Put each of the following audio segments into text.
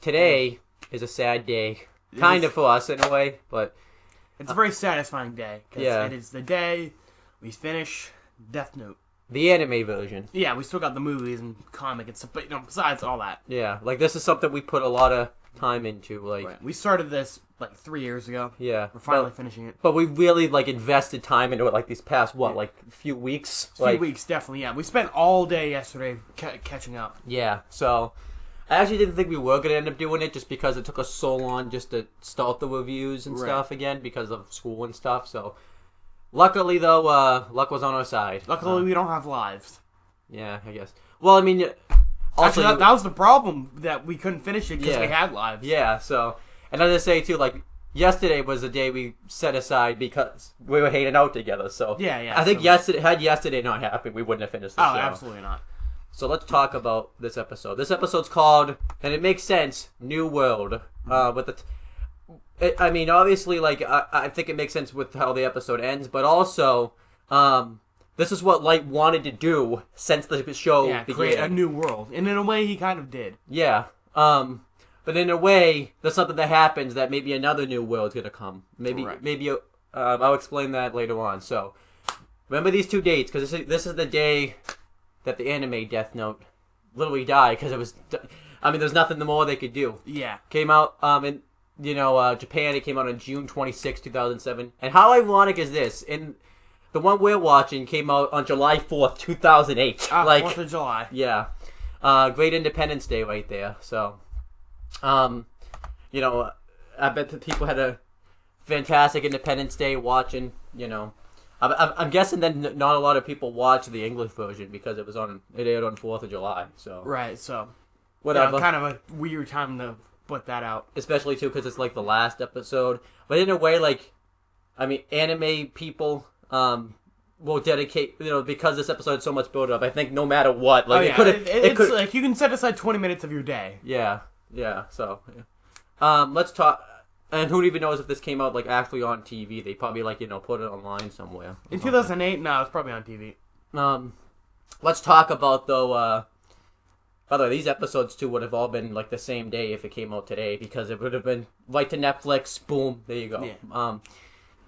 today is a sad day. Kind of for us in a way, but... It's a very satisfying day. Because it is the day we finish Death Note. The anime version. Yeah, we still got the movies and comic and stuff, but besides all that. Yeah, like this is something we put a lot of time into. Like we started this like 3 years ago. Yeah. We're finally finishing it. But we really like invested time into it like these past, like a few weeks? A few weeks, definitely, yeah. We spent all day yesterday catching up. Yeah, so... I actually didn't think we were going to end up doing it just because it took us so long just to start the reviews and stuff again because of school and stuff. So, luckily, though, luck was on our side. Luckily, we don't have lives. Yeah, I guess. Well, I mean... Also, actually, that was the problem, that we couldn't finish it because we had lives. Yeah, so... And as I say, too, like, yesterday was the day we set aside because we were hanging out together, so... Yeah. I think had yesterday not happened, we wouldn't have finished the show. Oh, absolutely not. So let's talk about this episode. This episode's called, and it makes sense, New World. I mean, obviously, like, I think it makes sense with how the episode ends, but also, this is what Light wanted to do since the show began. Create a new world. And in a way, he kind of did. Yeah. But in a way, there's something that happens that maybe another new world's gonna come. Maybe I'll explain that later on. So, remember these 2 dates, because this is the day that the anime Death Note literally died, because it was... I mean, there's nothing more they could do. Yeah. Came out in, Japan, it came out on June 26, 2007. And how ironic is this? The one we're watching came out on July 4th, 2008. 4th of July. Yeah. Great Independence Day right there. So, I bet that people had a fantastic Independence Day watching, I'm guessing that not a lot of people watch the English version because it aired on 4th of July. So right, so whatever. Kind of a weird time to put that out, especially too because it's like the last episode. But in a way, like, I mean, anime people will dedicate, because this episode had so much build up. I think no matter what, like it's like you can set aside 20 minutes of your day. Yeah. So, let's talk. And who even knows if this came out, like, actually on TV? They probably, like, put it online somewhere. In 2008, no, it's probably on TV. Let's talk about, though, by the way, these episodes, too, would have all been, like, the same day if it came out today, because it would have been right to Netflix, boom, there you go. Yeah.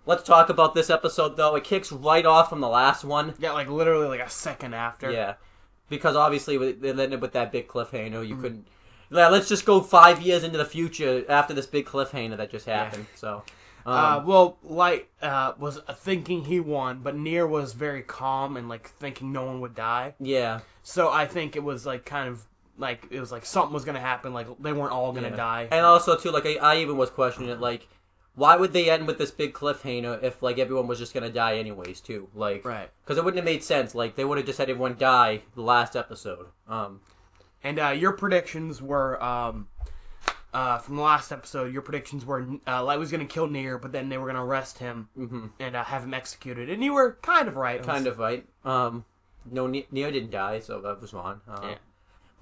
Let's talk about this episode, though. It kicks right off from the last one. Yeah, like, literally, like, a second after. Yeah. Because, obviously, they ended with that big cliffhanger. You couldn't... Yeah, let's just go 5 years into the future after this big cliffhanger that just happened. Yeah. So, Light was thinking he won, but Nier was very calm and like thinking no one would die. Yeah. So I think it was like kind of like it was like something was gonna happen. Like they weren't all gonna die. And also too, like I even was questioning it. Like, why would they end with this big cliffhanger if like everyone was just gonna die anyways too? Like, right? Because it wouldn't have made sense. Like they would have just had everyone die the last episode. And your predictions were, from the last episode, your predictions were Light was going to kill Nier, but then they were going to arrest him and have him executed. And you were kind of right. Kind of right. No, Nier didn't die, so that was wrong. Yeah.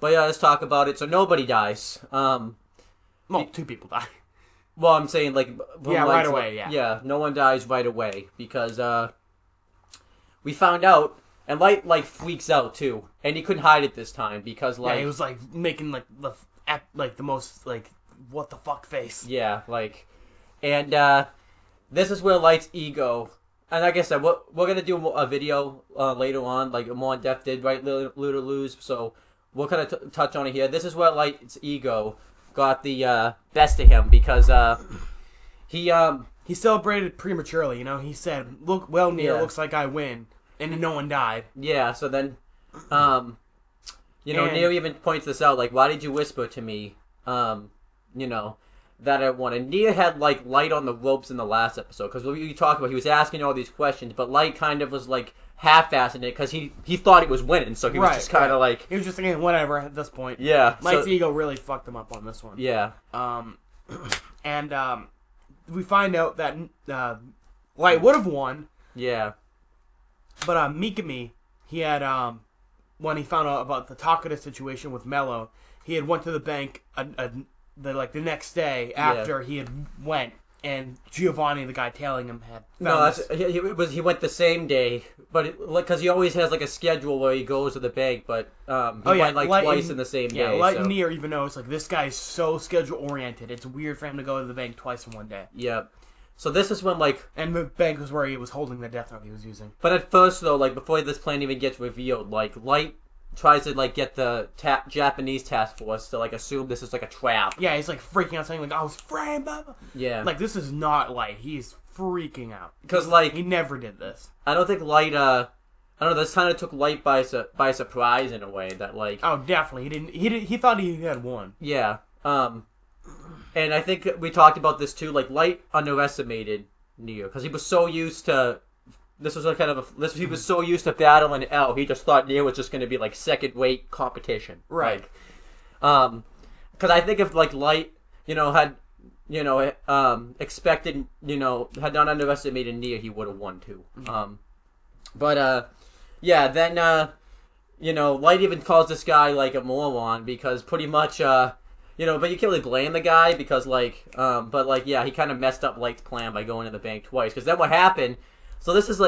But yeah, let's talk about it. So nobody dies. Well, 2 people die. Well, I'm saying, like... right away, yeah. Yeah, no one dies right away, because we found out... And Light, like, freaks out, too. And he couldn't hide it this time, because, like... Yeah, he was, like, making, like, the most, like, what the fuck face. Yeah, like... And, this is where Light's ego... And like I said, we're going to do a video later on, like, more in-depth did, right, Luda Lose, so we'll kind of touch on it here. This is where Light's ego got the best of him, because he celebrated prematurely, He said, look, Nier, looks like I win. And no one died. Yeah, so then, Nier even points this out, like, why did you whisper to me, that I won? And Nier had, like, Light on the ropes in the last episode, because we talked about, he was asking all these questions, but Light kind of was, like, half-assing it, because he thought he was winning, so he was just kind of, like... He was just thinking, whatever, at this point. Yeah. Light's ego really fucked him up on this one. Yeah. We find out that Light would have won. Yeah. But Mikami, he had when he found out about the Takeda situation with Mello, he had went to the bank the next day after he had went, and Giovanni, the guy tailing him, had he went the same day, but because he always has like a schedule where he goes to the bank, but he went like twice in the same day. Yeah, Light and Nier even know it's like this guy is so schedule oriented. It's weird for him to go to the bank twice in one day. Yeah. So this is when and the bank was where he was holding the death note he was using. But at first though, like before this plan even gets revealed, like Light tries to like get the Japanese task force to like assume this is like a trap. Yeah, he's like freaking out, saying like, "I was framed." Blah, blah. Yeah, like this is not Light. He's freaking out because like he never did this. I don't think Light. I don't know. This kind of took Light by surprise in a way that like. Oh, definitely. He thought he had won. Yeah. And I think we talked about this too. Like Light underestimated Neo because he was so used to. This was he was so used to battling L, he just thought Neo was just going to be like second weight competition, right? Because I think if like Light, had expected, had not underestimated Neo, he would have won too. Then Light even calls this guy like a moron because pretty much but you can't really blame the guy because he kind of messed up Light's plan by going to the bank twice. Because then what happened? So this is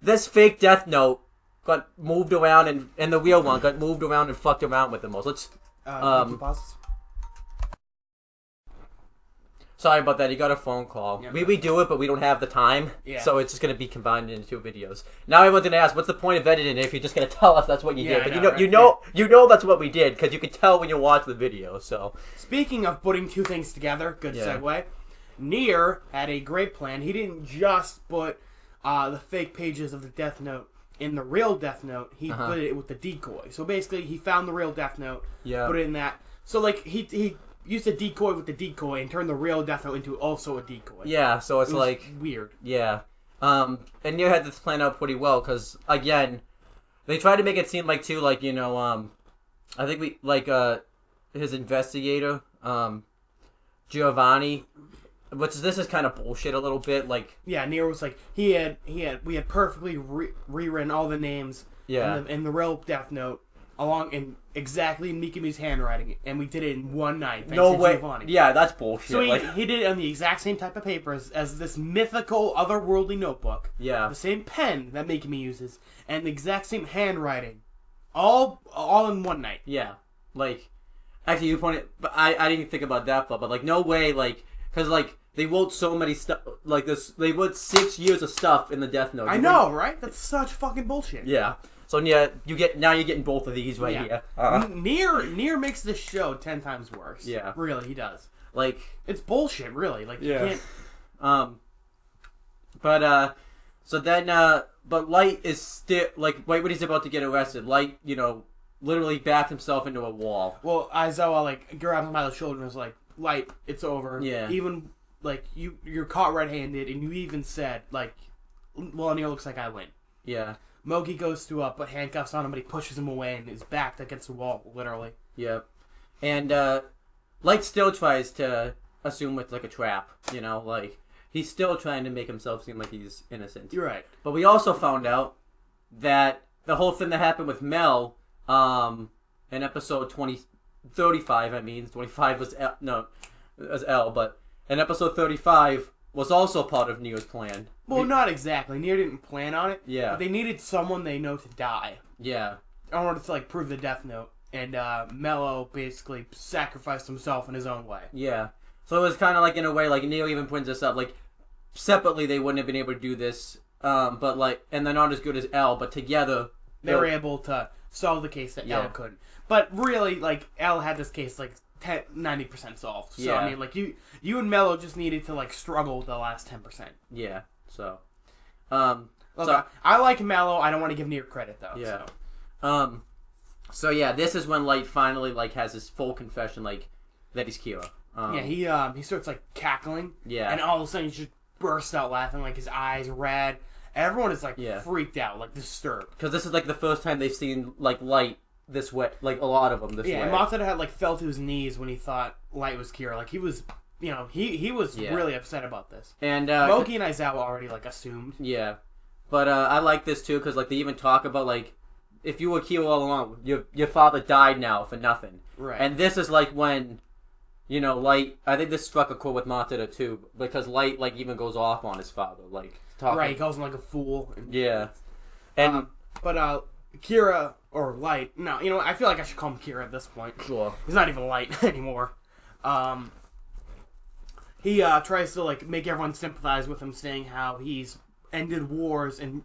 this fake death note got moved around and the real one got moved around and fucked around with the most. Let's sorry about that. You got a phone call. Yeah, we do it, but we don't have the time. Yeah. So it's just going to be combined into 2 videos. Now everyone's going to ask, what's the point of editing it if you're just going to tell us that's what you did? But you know that's what we did because you can tell when you watch the video. So speaking of putting 2 things together, good segue. Nier had a great plan. He didn't just put the fake pages of the Death Note in the real Death Note. He put it with the decoy. So basically, he found the real Death Note, put it in that. So like he used a decoy with the decoy and turned the real Death Note into also a decoy. Yeah, so it's like weird. Yeah, and Nier had this plan out pretty well because again, they tried to make it seem like too like I think we his investigator Giovanni. This is kind of bullshit a little bit, like... Yeah, Nier was like, we had perfectly rewritten all the names in the real Death Note along in exactly Mikami's handwriting, and we did it in one night, thanks to Giovanni. Yeah, that's bullshit. So he did it on the exact same type of paper as this mythical, otherworldly notebook. Yeah. The same pen that Mikami uses, and the exact same handwriting. All in one night. Yeah. Like, actually, you pointed... But I didn't think about that, but like, no way, like... Because, like, they wrote so many stuff, like this, they wrote 6 years of stuff in the Death Note. I know, right? That's such fucking bullshit. Yeah. So, yeah, you're getting both of these right here. Nier makes this show 10 times worse. Yeah. Really, he does. Like... It's bullshit, really. Like, you can't... So then, but Light is still, like, right when he's about to get arrested, Light, literally backed himself into a wall. Well, Aizawa, like, grabbed him by the shoulder and was like, Light, it's over. Yeah. Even, like, you're caught red-handed, and you even said, like, well, Nier looks like I win. Yeah. Mogi goes to put handcuffs on him, but he pushes him away and is backed against the wall, literally. Yep. And, Light still tries to assume it's, like, a trap, like, he's still trying to make himself seem like he's innocent. You're right. But we also found out that the whole thing that happened with Mel, in episode 35, 25 was L, but in episode 35 was also part of Neo's plan. Well, not exactly. Neo didn't plan on it. Yeah. But they needed someone they know to die. Yeah. In order to, like, prove the Death Note. And, Mello basically sacrificed himself in his own way. Yeah. So it was kind of like, in a way, like, Neo even brings this up, like, separately they wouldn't have been able to do this, but, like, and they're not as good as L, but together... They were able to solve the case that L couldn't. But really, like, L had this case, like, 90% solved. So, I mean, like, you and Mello just needed to, like, struggle with the last 10%. Yeah, so... Look, I like Mello. I don't want to give Nier credit, though. Yeah. So, yeah, this is when Light finally, like, has his full confession, like, that he's Kira. He starts, like, cackling. Yeah. And all of a sudden, he just bursts out laughing, like, his eyes red. Everyone is, like, freaked out, like, disturbed. Because this is, like, the first time they've seen, like, Light this way. Like, a lot of them this way. Yeah, and Matsuda had, like, fell to his knees when he thought Light was Kira. Like, he was, he was really upset about this. And, Mogi and Aizawa already, like, assumed. Yeah. But, I like this, too, because, like, they even talk about, like, if you were Kira all along, your father died now for nothing. Right. And this is, like, when... Light. I think this struck a chord with Matsuda too, because Light like even goes off on his father, like talking. Right, he calls him like a fool. Yeah, and but Kira or Light. No, I feel like I should call him Kira at this point. Sure. He's not even Light anymore. He tries to like make everyone sympathize with him, saying how he's ended wars and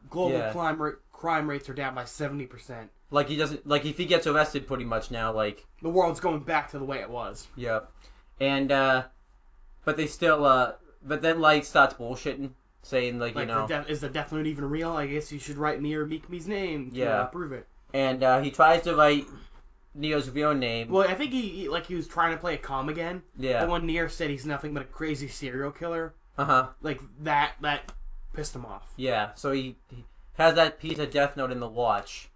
global crime rates are down by 70%. Like he doesn't like if he gets arrested, pretty much now, like the world's going back to the way it was. Yeah, and but they still but then Light starts bullshitting, saying like is the Death Note even real? I guess you should write Nier Mikumi's name to prove it. And he tries to write Neo's real name. Well, I think he was trying to play it calm again. Yeah. But when Nier said he's nothing but a crazy serial killer, like that pissed him off. Yeah. So he has that piece of Death Note in the watch.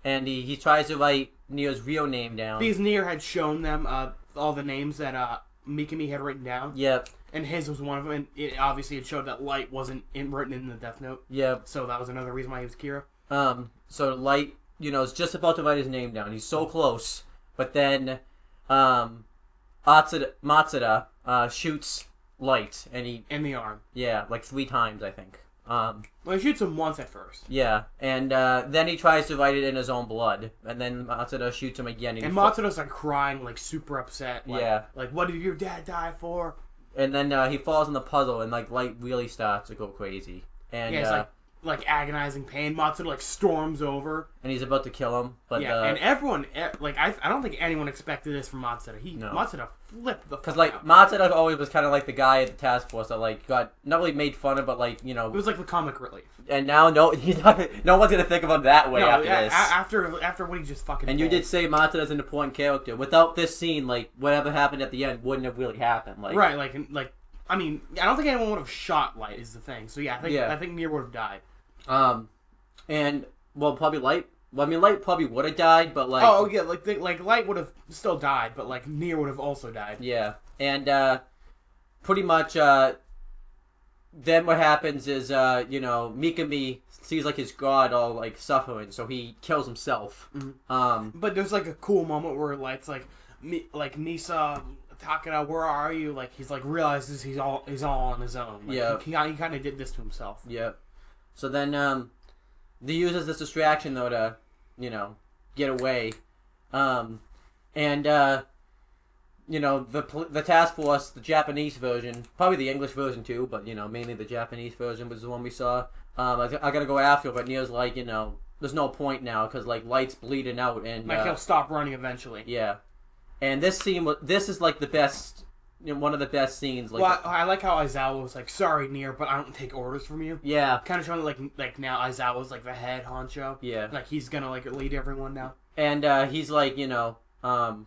And he tries to write Neo's real name down. Because Nier had shown them all the names that Mikami had written down. Yep. And his was one of them. And it obviously it showed that Light wasn't written in the Death Note. Yep. So that was another reason why he was Kira. So Light, is just about to write his name down. He's so close. But then Matsuda shoots Light. And he... in the arm. Yeah, like 3 times, I think. Well, he shoots him once at first. Yeah, and then he tries to write it in his own blood, and then Matsuda shoots him again. And Matsuda's like crying, like super upset. Like, like what did your dad die for? And then he falls in the puzzle, and like Light really starts to go crazy. And it's like agonizing pain. Matsuda like storms over, and he's about to kill him. But and everyone like I don't think anyone expected this from Matsuda. Matsuda flipped the because like Matsuda always was kind of like the guy at the task force that like got not really made fun of, but like it was like the comic relief. And now no one's gonna think of him that way after this. After what he just fucking. And pulled. You did say Matsuda's an important character. Without this scene, like whatever happened at the end wouldn't have really happened. Like right, like I mean, I don't think anyone would have shot Light is the thing. So yeah, I think Nier would have died. And well, probably Light. Well, I mean, Light probably would have died, but like like Light would have still died, but like Nier would have also died. Yeah, and pretty much then what happens is Mikami sees like his god all like suffering, so he kills himself. Mm-hmm. But there's like a cool moment where Light's like Misa Takeda, where are you? Like he's like realizes he's all on his own. Like, he kind of did this to himself. Yeah. So then he uses this distraction though to get away, and the task force, the Japanese version, probably the English version too, but mainly the Japanese version was the one we saw. I gotta go after it, but Neo's like there's no point now because like Light's bleeding out and he'll stop running eventually. Yeah, and this is like the best. One of the best scenes. Like, well, I like how Aizawa was like, "Sorry, Nier, but I don't take orders from you." Yeah, kind of showing like now Aizawa's like the head honcho. Yeah, like he's gonna like lead everyone now. And he's like, he's really,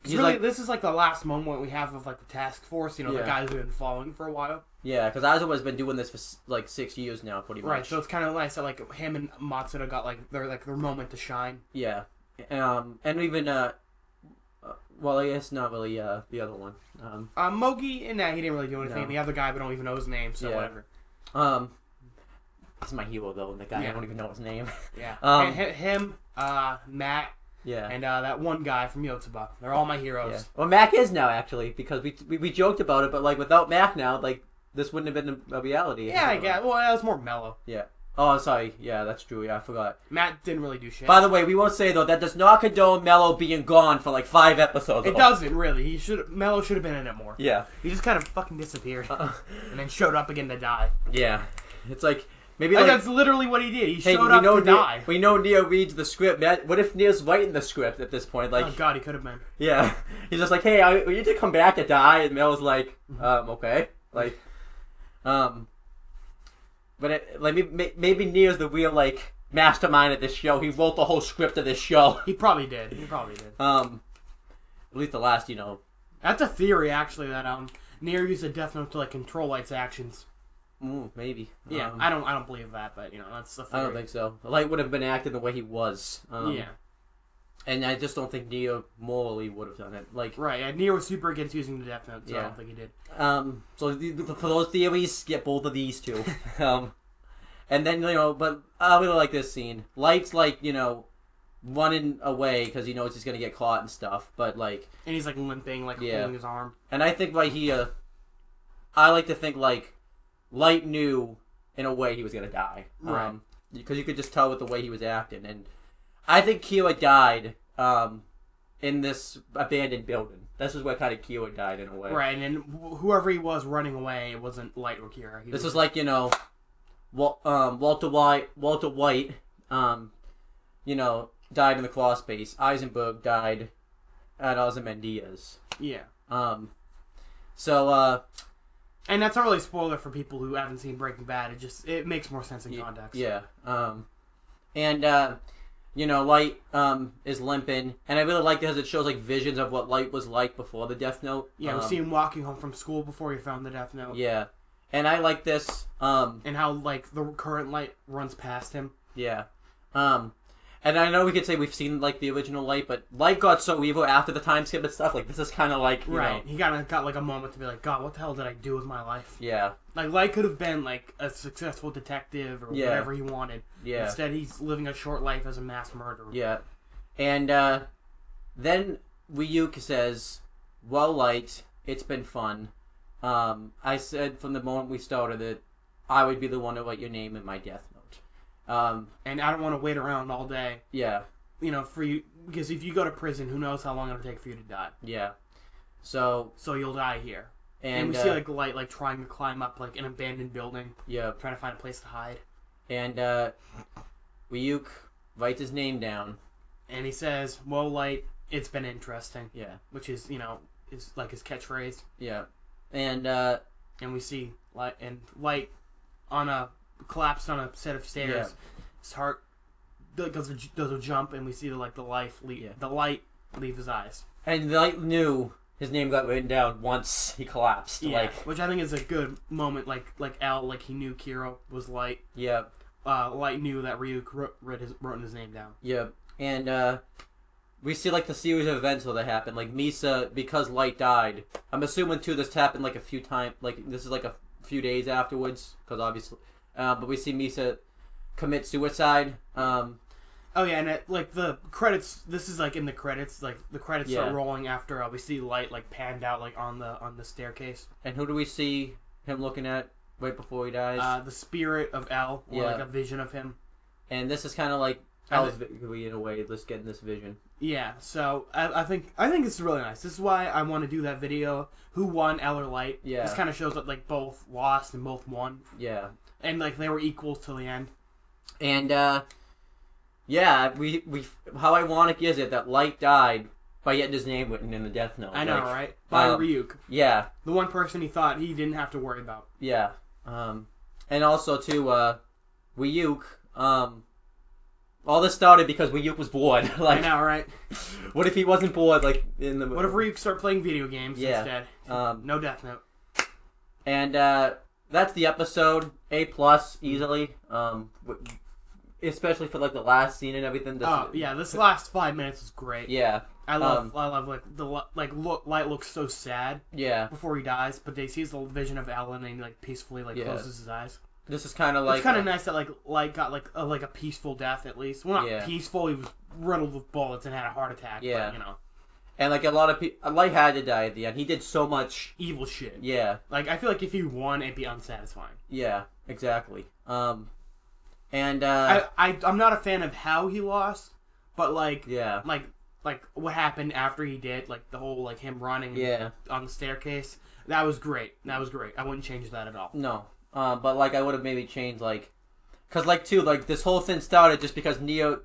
like, this is like the last moment we have of like the task force. The guys who've been following for a while. Yeah, because Aizawa's been doing this for like 6 years now, pretty much. Right, so it's kind of nice that like him and Matsuda got like their moment to shine. Yeah, and even well, I guess not really the other one. Mogi, and he didn't really do anything. No. The other guy, we don't even know his name, so whatever. He's my hero though, and the guy I don't even know his name. Yeah. Him, Matt. Yeah. And that one guy from Yotsuba. They're all my heroes. Yeah. Well, Mac is now actually because we joked about it, but like without Mac now, like this wouldn't have been a reality. Yeah, I guess. Well, that was more mellow. Yeah. Oh, sorry. Yeah, that's true. Yeah, I forgot. Matt didn't really do shit. By the way, we won't say though that does not condone Mello being gone for like 5 episodes. It doesn't really. Mello should have been in it more. Yeah. He just kind of fucking disappeared and then showed up again to die. Yeah. It's like maybe that's literally what he did. He showed up to die. We know Neo reads the script. Man, what if Neo's writing the script at this point? Like, oh god, he could have been. Yeah. He's just like, hey, we need to come back to die, and Mel's like, okay, like, But maybe Neo's the real like mastermind of this show. He wrote the whole script of this show. He probably did. At least the last, That's a theory actually that Neo used a Death Note to like control Light's actions. Maybe. Yeah, I don't believe that, but that's the theory. I don't think so. Light would have been acting the way he was. Yeah. And I just don't think Neo morally would have done it. Like right, Neo was super against using the Death Note, so I don't think he did. So for those theories, get both of these two. And then but I really like this scene. Light's like running away because he knows he's gonna get caught and stuff. But like, and he's like limping, like holding his arm. And I think like I like to think like Light knew in a way he was gonna die, right? Because you could just tell with the way he was acting, and I think Kira died in this abandoned building. This is where kind of Kira died in a way, right? And whoever he was running away, it wasn't Light or Kira. This is like Walter White, died in the crawl space. Eisenberg died at Ozymandias. Yeah. And that's not really a spoiler for people who haven't seen Breaking Bad. It makes more sense in context. Yeah. Light is limping, and I really like it because it shows like visions of what Light was like before the Death Note. Yeah, we see him walking home from school before he found the Death Note. Yeah, and I like this. And how like the current Light runs past him. Yeah. And I know we could say we've seen like the original Light, but Light got so evil after the time skip and stuff. Like this is kind of like you know. He got like a moment to be like, God, what the hell did I do with my life? Yeah. Like Light could have been like a successful detective or whatever he wanted. Yeah. Instead, he's living a short life as a mass murderer. Yeah. And then Ryuk says, "Well, Light, it's been fun. I said from the moment we started that I would be the one to write your name in my death note. And I don't want to wait around all day. Yeah. For you, because if you go to prison, who knows how long it'll take for you to die. Yeah. So you'll die here. And we see like Light like trying to climb up like an abandoned building. Yeah. Trying to find a place to hide. And Ryuk writes his name down. And he says, "Well, Light, it's been interesting." Yeah. Which is is like his catchphrase. Yeah. And we see Light collapsed on a set of stairs. Yeah. His heart does a jump, and we see the light leave his eyes. And Light knew his name got written down once he collapsed. Yeah, which I think is a good moment. Like L, he knew Kira was Light. Yeah. Light knew that Ryuk wrote his name down. Yeah, and we see the series of events that happened. Like Misa, because Light died. I'm assuming too this happened a few times. This is a few days afterwards, because obviously. But we see Misa commit suicide. Oh yeah, and the credits. This is in the credits. The credits start rolling after we see Light panned out on the staircase. And who do we see him looking at right before he dies? The spirit of L, or a vision of him. And this is kind of like L's victory in a way. Let's get in this vision. Yeah, so I think it's really nice. This is why I want to do that video. Who won, L or Light? Yeah. This kind of shows that both lost and both won. Yeah. And they were equals till the end. And we how ironic is it that Light died by getting his name written in the Death Note? I know, right? By Ryuk. Yeah. The one person he thought he didn't have to worry about. Yeah. And also too, Ryuk. All this started because Ryuk was bored. I know, right? What if he wasn't bored? What if Ryuk started playing video games instead? No Death Note. And that's the episode. A+ easily. Especially for the last scene and everything. This last 5 minutes is great. Yeah. I love Light looks so sad. Yeah. Before he dies, but they sees the vision of Ellen and he peacefully closes his eyes. This is kind of it's kind of nice that Light got a peaceful death at least. Well, not peaceful. He was riddled with bullets and had a heart attack. Yeah. But, and a lot of people, Light had to die at the end. He did so much evil shit. Yeah. I feel like if he won, it'd be unsatisfying. Yeah. Exactly. And I'm not a fan of how he lost, but yeah. What happened after he did, the whole him running on the staircase. That was great. I wouldn't change that at all. No. But I would have maybe changed because this whole thing started just because Neo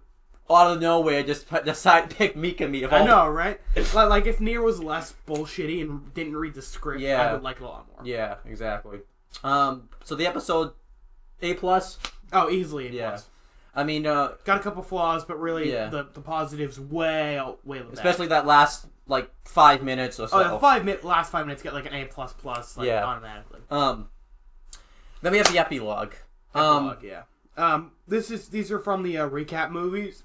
out of nowhere just decided to pick Mikami. I know, right? If Neo was less bullshitty and didn't read the script, I would like it a lot more. Yeah, exactly. So the episode A+. Oh, easily A+. Yeah. I mean, got a couple flaws, but really the positives way the especially that last 5 minutes or so. Oh, the last 5 minutes get an A++ automatically. Then we have the epilogue. These are from the recap movies.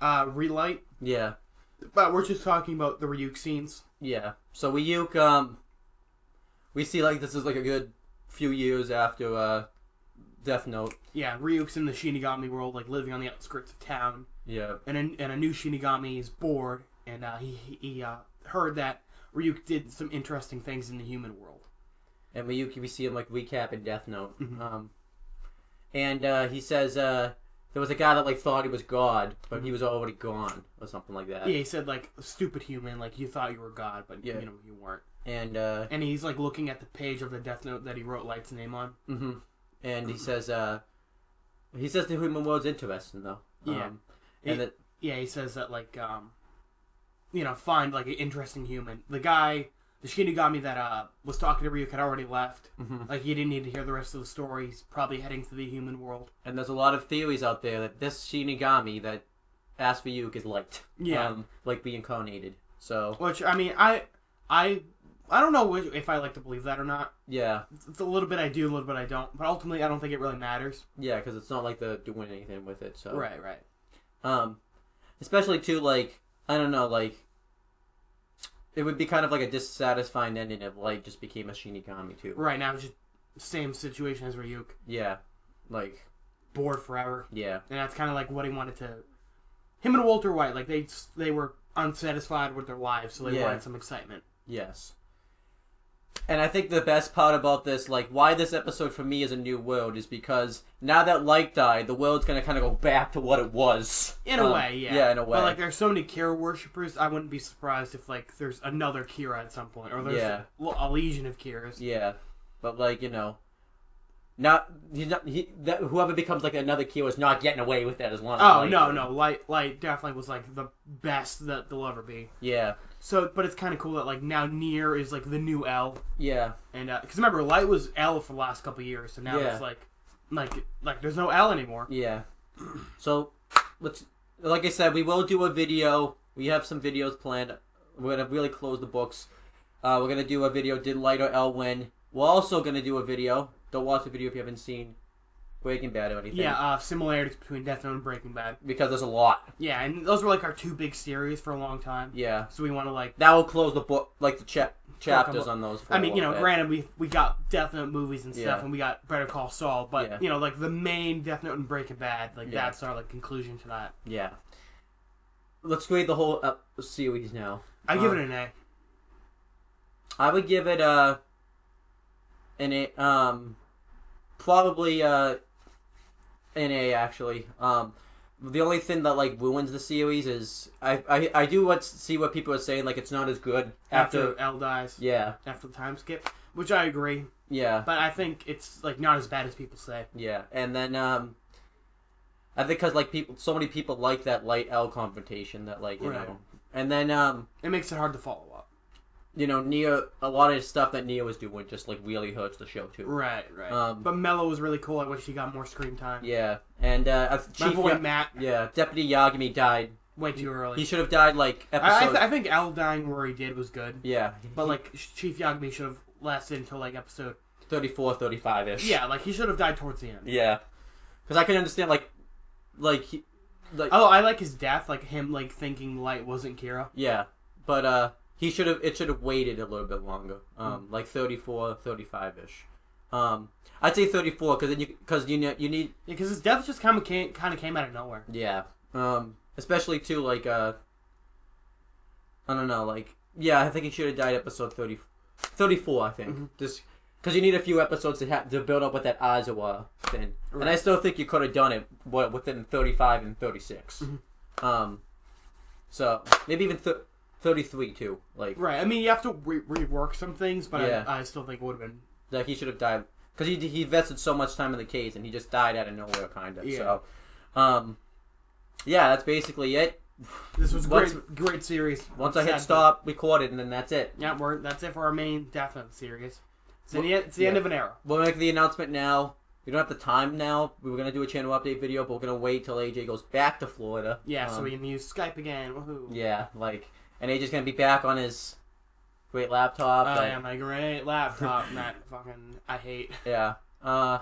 Relight. Yeah. But we're just talking about the Ryuk scenes. Yeah. So Ryuk, we see this is a good few years after Death Note. Yeah, Ryuk's in the Shinigami world, like living on the outskirts of town. Yeah. And a new Shinigami is bored, and he heard that Ryuk did some interesting things in the human world. And Ryuk, we see him like recapping Death Note. Mm-hmm. And he says there was a guy that like thought he was God, but he was already gone or something like that. Yeah, he said like stupid human, like you thought you were God, but you weren't. And he's like looking at the page of the Death Note that he wrote Light's name on. Mm-hmm. And he says the human world's interesting though. Yeah. He says that like find like an interesting human. The guy, the Shinigami that was talking to Ryuk had already left. Mm-hmm. Like he didn't need to hear the rest of the story. He's probably heading to the human world. And there's a lot of theories out there that this Shinigami that asked Ryuk is Light. Yeah. Like reincarnated. So. Which I mean, I don't know if I like to believe that or not. Yeah. It's a little bit I do, a little bit I don't. But ultimately, I don't think it really matters. Yeah, because it's not like they're doing anything with it. So. Right. Especially too, like, I don't know, like, it would be kind of like a dissatisfying ending if Light just became a Shinigami too. Right, now it's just same situation as Ryuk. Yeah. Like. Bored forever. Yeah. And that's kind of like what he wanted to... Him and Walter White, like, they were unsatisfied with their lives, so they wanted some excitement. Yes. And I think the best part about this, like, why this episode for me is a new world is because now that Light died, the world's going to kind of go back to what it was. In a way, yeah. Yeah, in a way. But, like, there's so many Kira worshippers, I wouldn't be surprised if, like, there's another Kira at some point. Or there's a legion of Kiras. Yeah. But, like, whoever becomes, like, another Kira is not getting away with that as long as Light. No. Light definitely was, like, the best that there'll ever be. Yeah. So, but it's kind of cool that, like, now Nier is, like, the new L. Yeah. And, because remember, Light was L for the last couple of years, so now it's, like, there's no L anymore. Yeah. So, like I said, we will do a video. We have some videos planned. We're going to really close the books. We're going to do a video, did Light or L win? We're also going to do a video. Don't watch the video if you haven't seen Breaking Bad or anything. Yeah, similarities between Death Note and Breaking Bad. Because there's a lot. Yeah, and those were like our two big series for a long time. Yeah. So we want to like... That will close the book, like the chapters on those. I mean, granted, we got Death Note movies and stuff, and we got Better Call Saul, but, like the main Death Note and Breaking Bad, like that's our like conclusion to that. Yeah. Let's grade the whole series now. I give it an A. I would give it probably an A actually. The only thing that like ruins the series is I do see what people are saying, like it's not as good after L dies. Yeah. After the time skip, which I agree. Yeah. But I think it's like not as bad as people say. Yeah, and then I think because like so many people like that Light L confrontation that like you know, and then it makes it hard to follow up. Nia, a lot of stuff that Nia was doing just like really hurts the show too. Right. But Mello was really cool. I wish he got more screen time. Yeah, and my boy Matt. Yeah, Deputy Yagami died way too early. He should have died like episode. I think L dying where he did was good. Yeah, but like Chief Yagami should have lasted until like episode 34, 35-ish. Yeah, like he should have died towards the end. Yeah, because I can understand like. Oh, I like his death, like him like thinking Light wasn't Kira. Yeah, but it should have waited a little bit longer. Like 34, 35-ish. I'd say 34 because you need because his death just kind of came out of nowhere. Yeah. Especially too like I don't know, like I think he should have died episode 34, I think. Mm-hmm. Just because you need a few episodes to build up with that Aizawa thing. Right. And I still think you could have done it within 35 and 36. Mm-hmm. So maybe even 33 too. Like right. I mean, you have to rework some things, but I still think it would have been like he should have died because he invested so much time in the case and he just died out of nowhere, kind of. Yeah. So, that's basically it. This was great series. Once I hit stop, recorded, and then that's it. Yeah, that's it for our main Death Note series. It's the end of an era. We'll make the announcement now. We don't have the time now. We were going to do a channel update video, but we're going to wait till AJ goes back to Florida. Yeah, so we can use Skype again. Woohoo. Yeah, and AJ's going to be back on his great laptop. Oh, yeah, my great laptop that I hate. Yeah. I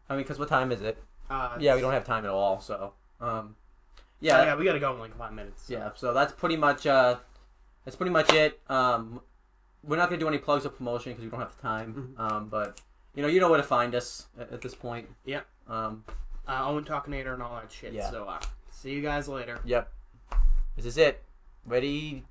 mean, because what time is it? We don't have time at all, so. We got to go in like 5 minutes. So. Yeah, so that's pretty much it. We're not going to do any plugs or promotion because we don't have the time. Mm-hmm. But, you know where to find us at this point. Yep. Owen Talkinator and all that shit. Yeah. So, see you guys later. Yep. This is it. Ready?